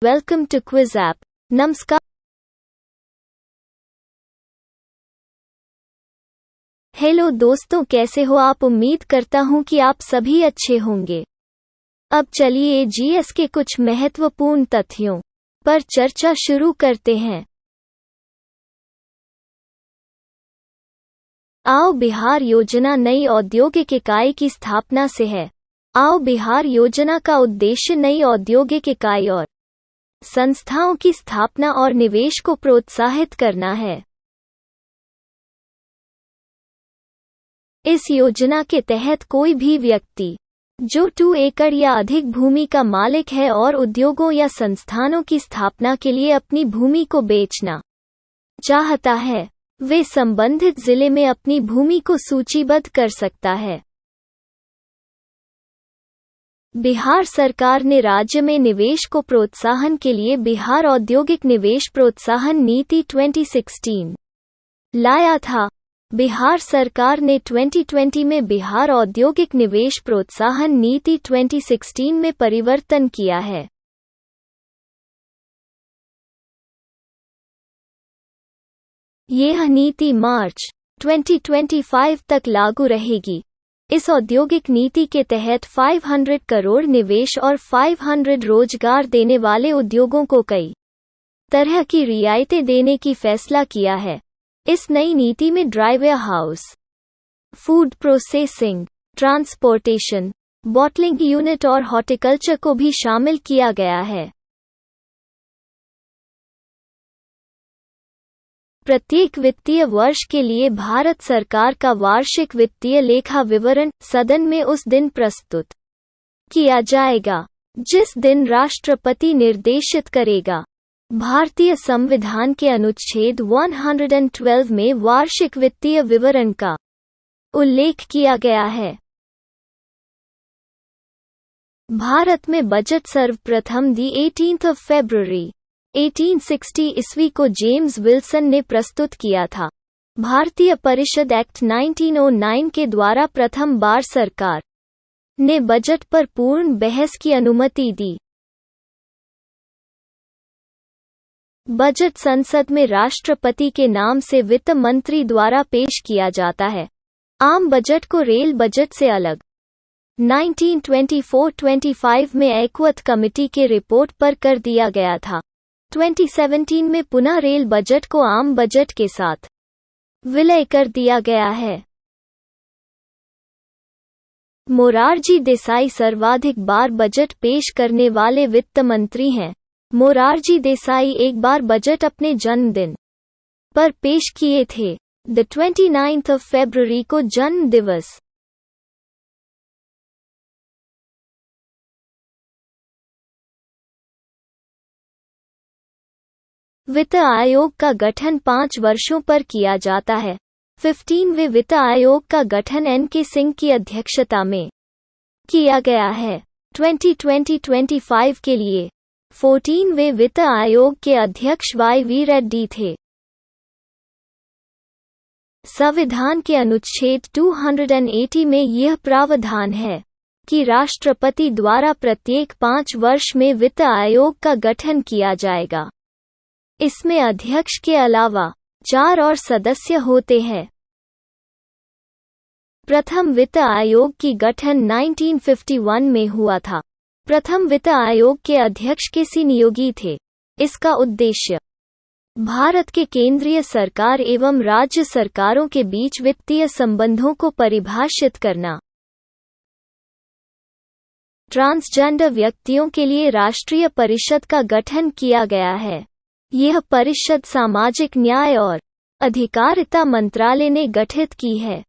Welcome to quiz app. नमस्कार। Hello दोस्तों, कैसे हो आप? उम्मीद करता हूं कि आप सभी अच्छे होंगे। अब चलिए जीएस के कुछ महत्वपूर्ण तथ्यों पर चर्चा शुरू करते हैं। आओ बिहार योजना नई औद्योगिक इकाई की स्थापना से है। आओ बिहार योजना का उद्देश्य नई औद्योगिक इकाई और संस्थाओं की स्थापना और निवेश को प्रोत्साहित करना है। इस योजना के तहत कोई भी व्यक्ति जो 2 एकड़ या अधिक भूमि का मालिक है और उद्योगों या संस्थानों की स्थापना के लिए अपनी भूमि को बेचना चाहता है, वे संबंधित जिले में अपनी भूमि को सूचीबद्ध कर सकता है। बिहार सरकार ने राज्य में निवेश को प्रोत्साहन के लिए बिहार औद्योगिक निवेश प्रोत्साहन नीति 2016 लाया था। बिहार सरकार ने 2020 में बिहार औद्योगिक निवेश प्रोत्साहन नीति 2016 में परिवर्तन किया है। यह नीति मार्च 2025 तक लागू रहेगी। इस औद्योगिक नीति के तहत 500 करोड़ निवेश और 500 रोजगार देने वाले उद्योगों को कई तरह की रियायतें देने की फैसला किया है। इस नई नीति में dry warehouse, food processing, transportation, bottling unit और हॉर्टिकल्चर को भी शामिल किया गया है। प्रत्येक वित्तीय वर्ष के लिए भारत सरकार का वार्षिक वित्तीय लेखा विवरण सदन में उस दिन प्रस्तुत किया जाएगा जिस दिन राष्ट्रपति निर्देशित करेगा। भारतीय संविधान के अनुच्छेद 112 में वार्षिक वित्तीय विवरण का उल्लेख किया गया है। भारत में बजट सर्वप्रथम 18 फरवरी 1860 ईस्वी को जेम्स विल्सन ने प्रस्तुत किया था। भारतीय परिषद एक्ट 1909 के द्वारा प्रथम बार सरकार ने बजट पर पूर्ण बहस की अनुमति दी। बजट संसद में राष्ट्रपति के नाम से वित्त मंत्री द्वारा पेश किया जाता है। आम बजट को रेल बजट से अलग 1924-25 में एक्वथ कमेटी के रिपोर्ट पर कर दिया गया था। 2017 में पुनः रेल बजट को आम बजट के साथ विलय कर दिया गया है। मोरारजी देसाई सर्वाधिक बार बजट पेश करने वाले वित्त मंत्री हैं। मोरारजी देसाई एक बार बजट अपने जन्मदिन पर पेश किए थे। 29 फरवरी को जन्म दिवस। वित्त आयोग का गठन 5 वर्षों पर किया जाता है। 15वें वित्त आयोग का गठन एन.के. सिंह की अध्यक्षता में किया गया है। 2020-25 के लिए 14वें वित्त आयोग के अध्यक्ष वाई.वी. रेड्डी थे। संविधान के अनुच्छेद 280 में यह प्रावधान है कि राष्ट्रपति द्वारा प्रत्येक 5 वर्ष में वित्त आयोग का गठन किया जाएगा। इसमें अध्यक्ष के अलावा 4 और सदस्य होते हैं। प्रथम वित्त आयोग की गठन 1951 में हुआ था। प्रथम वित्त आयोग के अध्यक्ष के.सी. नियोगी थे। इसका उद्देश्य भारत के केंद्रीय सरकार एवं राज्य सरकारों के बीच वित्तीय संबंधों को परिभाषित करना। ट्रांसजेंडर व्यक्तियों के लिए राष्ट्रीय परिषद का गठन किया गया है। यह परिषद सामाजिक न्याय और अधिकारिता मंत्रालय ने गठित की है।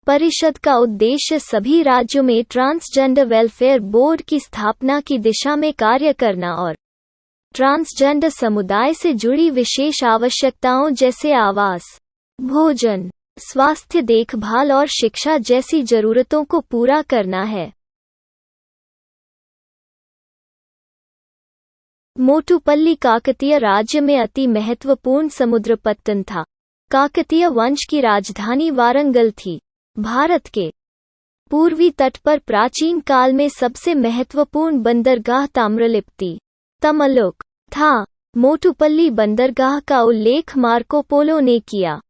परिषद का उद्देश्य सभी राज्यों में ट्रांसजेंडर वेलफेयर बोर्ड की स्थापना की दिशा में कार्य करना और ट्रांसजेंडर समुदाय से जुड़ी विशेष आवश्यकताओं जैसे आवास, भोजन, स्वास्थ्य देखभाल और शिक्षा जैसी जरूरतों को पूरा करना है। मोटुपल्ली काकतीय राज्य में अति महत्वपूर्ण समुद्रपत्तन था। काकतीय वंश की राजधानी वारंगल थी। भारत के पूर्वी तट पर प्राचीन काल में सबसे महत्वपूर्ण बंदरगाह ताम्रलिप्ति तमलुक था। मोटुपल्ली बंदरगाह का उल्लेख मार्को पोलो ने किया।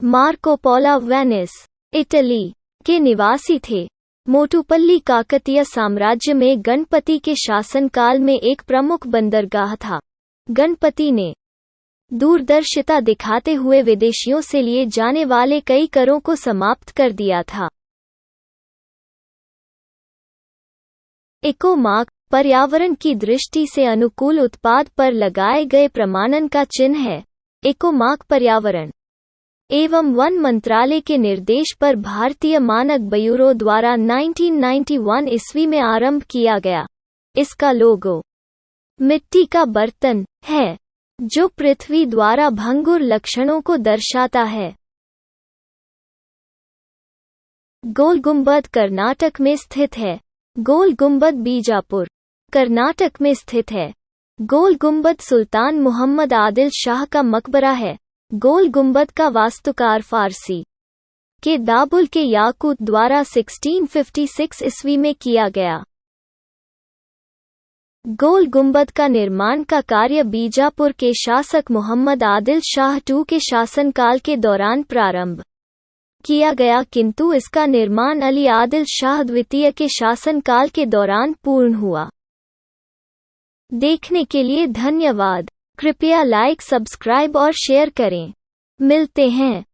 मार्को पोलो वेनिस, इटली के निवासी थे। मोटुपल्ली काकतीय साम्राज्य में गणपति के शासनकाल में एक प्रमुख बंदरगाह था। गणपति ने दूरदर्शिता दिखाते हुए विदेशियों से लिए जाने वाले कई करों को समाप्त कर दिया था। इको मार्क पर्यावरण की दृष्टि से अनुकूल उत्पाद पर लगाए गए प्रमाणन का चिन्ह है। इको मार्क पर्यावरण एवं वन मंत्रालय के निर्देश पर भारतीय मानक ब्यूरो द्वारा 1991 ईस्वी में आरंभ किया गया। इसका लोगो मिट्टी का बर्तन है, जो पृथ्वी द्वारा भंगुर लक्षणों को दर्शाता है। गोल गुंबद कर्नाटक में स्थित है। गोल गुंबद बीजापुर, कर्नाटक में स्थित है। गोल गुंबद सुल्तान मोहम्मद आदिल शाह का मकबरा है। गोल गुंबद का वास्तुकार फारसी के दाबुल के याकूत द्वारा 1656 ईस्वी में किया गया। गोल गुंबद का निर्माण का कार्य बीजापुर के शासक मोहम्मद आदिल शाह II के शासनकाल के दौरान प्रारंभ किया गया, किंतु इसका निर्माण अली आदिल शाह द्वितीय के शासनकाल के दौरान पूर्ण हुआ। देखने के लिए धन्यवाद। कृपया लाइक, सब्सक्राइब और शेयर करें। मिलते हैं।